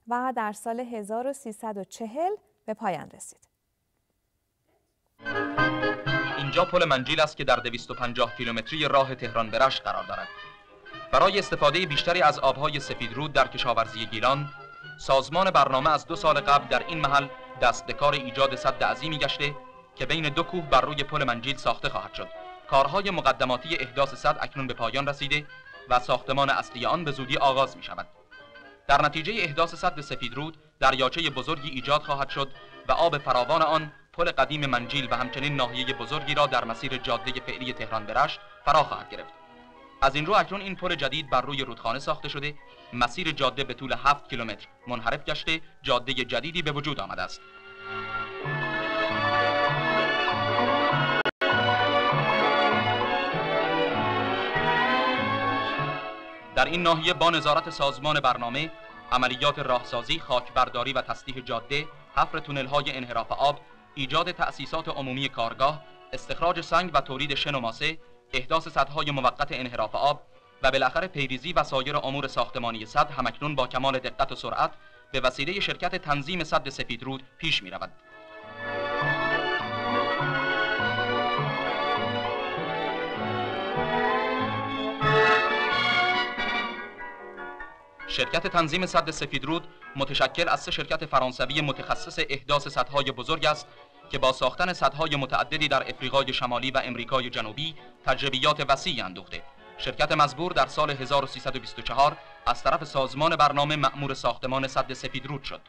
و در سال 1340 به پایان رسید. اینجا پل منجیل است که در 250 کیلومتری راه تهران به رشت قرار دارد. برای استفاده بیشتری از آبهای سفیدرود در کشاورزی گیلان، سازمان برنامه از 2 سال قبل در این محل دست به کار ایجاد سد عظیمی گشته که بین 2 کوه بر روی پل منجیل ساخته خواهد شد. کارهای مقدماتی احداث سد اکنون به پایان رسیده و ساختمان اصلی آن به زودی آغاز می شود. در نتیجه احداث سد سفیدرود دریاچه بزرگی ایجاد خواهد شد و آب فراوان آن پل قدیم منجیل و همچنین ناحیه بزرگی را در مسیر جاده فعلی تهران به رشت فرا خواهد گرفت. از این رو اکنون این پل جدید بر روی رودخانه ساخته شده، مسیر جاده به طول 7 کیلومتر منحرف گشته، جاده جدیدی به وجود آمده است. در این ناحیه با نظارت سازمان برنامه، عملیات راهسازی، خاکبرداری و تصلیح جاده، حفر تونل‌های انحراف آب، ایجاد تأسیسات عمومی کارگاه، استخراج سنگ و تولید شن و ماسه، احداث سدهای موقت انحراف آب و بالاخره پیریزی و سایر امور ساختمانی سد همکنون با کمال دقت و سرعت به وسیله شرکت تنظیم سد سفیدرود پیش می رود. شرکت تنظیم سد سفیدرود متشکل از 3 شرکت فرانسوی متخصص احداث سدهای بزرگ است که با ساختن سدهای متعددی در افریقای شمالی و امریکای جنوبی تجربیات وسیعی اندوخته. شرکت مزبور در سال 1324 از طرف سازمان برنامه مأمور ساختمان سد سفیدرود شد.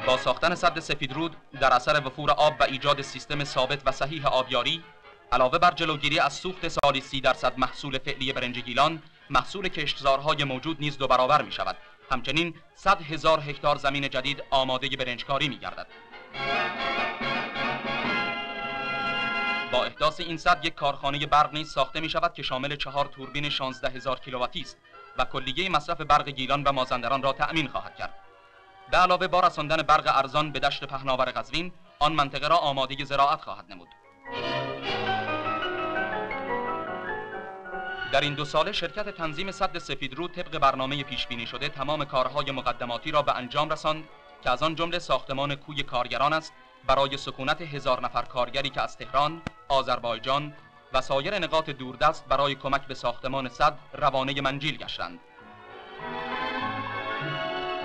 با ساختن سد سفیدرود در اثر وفور آب و ایجاد سیستم ثابت و صحیح آبیاری، علاوه بر جلوگیری از سوخت سالی 30% محصول فعلی برنج گیلان، محصول کشتزارهای موجود نیز 2 برابر می شود. همچنین 100,000 هکتار زمین جدید آماده برنجکاری می گردد. با احداث این سد یک کارخانه برق نیز ساخته می شود که شامل 4 توربین 16,000 کیلوواتی است و کلیه مصرف برق گیلان و مازندران را تأمین خواهد کرد. به علاوه با رساندن برق ارزان به دشت پهناور قزوین، آن منطقه را آماده زراعت خواهد نمود. در این 2 ساله شرکت تنظیم سد سفیدرود طبق برنامه پیش بینی شده تمام کارهای مقدماتی را به انجام رساند که از آن جمله ساختمان کوی کارگران است برای سکونت 1000 نفر کارگری که از تهران، آذربایجان و سایر نقاط دوردست برای کمک به ساختمان سد روانه منجیل گشتند.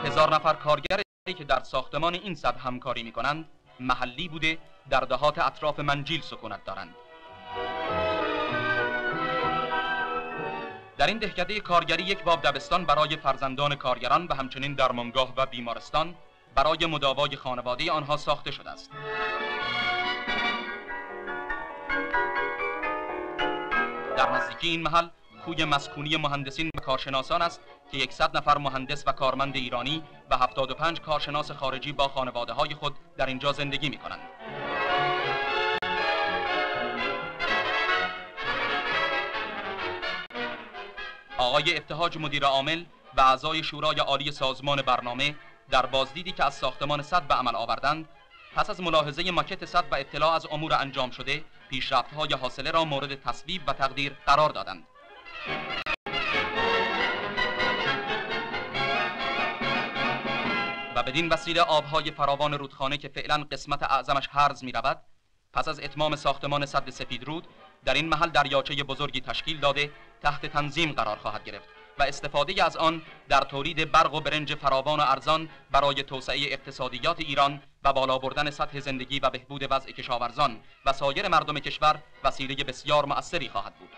1000 نفر کارگری که در ساختمان این سد همکاری می‌کنند محلی بوده در دهات اطراف منجیل سکونت دارند. در این دهکده کارگری یک باب دبستان برای فرزندان کارگران و همچنین درمانگاه و بیمارستان برای مداوای خانواده آنها ساخته شده است. در نزدیکی این محل کوی مسکونی مهندسین و کارشناسان است که 100 نفر مهندس و کارمند ایرانی و 75 کارشناس خارجی با خانواده‌های خود در اینجا زندگی می‌کنند. آقای ابتهاج مدیر عامل و اعضای شورای عالی سازمان برنامه در بازدیدی که از ساختمان سد به عمل آوردند، پس از ملاحظه ماکت سد و اطلاع از امور انجام شده، پیشرفت‌های حاصله را مورد تصویب و تقدیر قرار دادند. و بدین وسیله آبهای فراوان رودخانه که فعلا قسمت اعظمش هرز می‌رود، پس از اتمام ساختمان سد سفیدرود در این محل دریاچه بزرگی تشکیل داده تحت تنظیم قرار خواهد گرفت و استفاده از آن در تولید برق و برنج فراوان و ارزان برای توسعه اقتصادیات ایران و بالا بردن سطح زندگی و بهبود وضع کشاورزان و سایر مردم کشور وسیله بسیار مؤثری خواهد بود.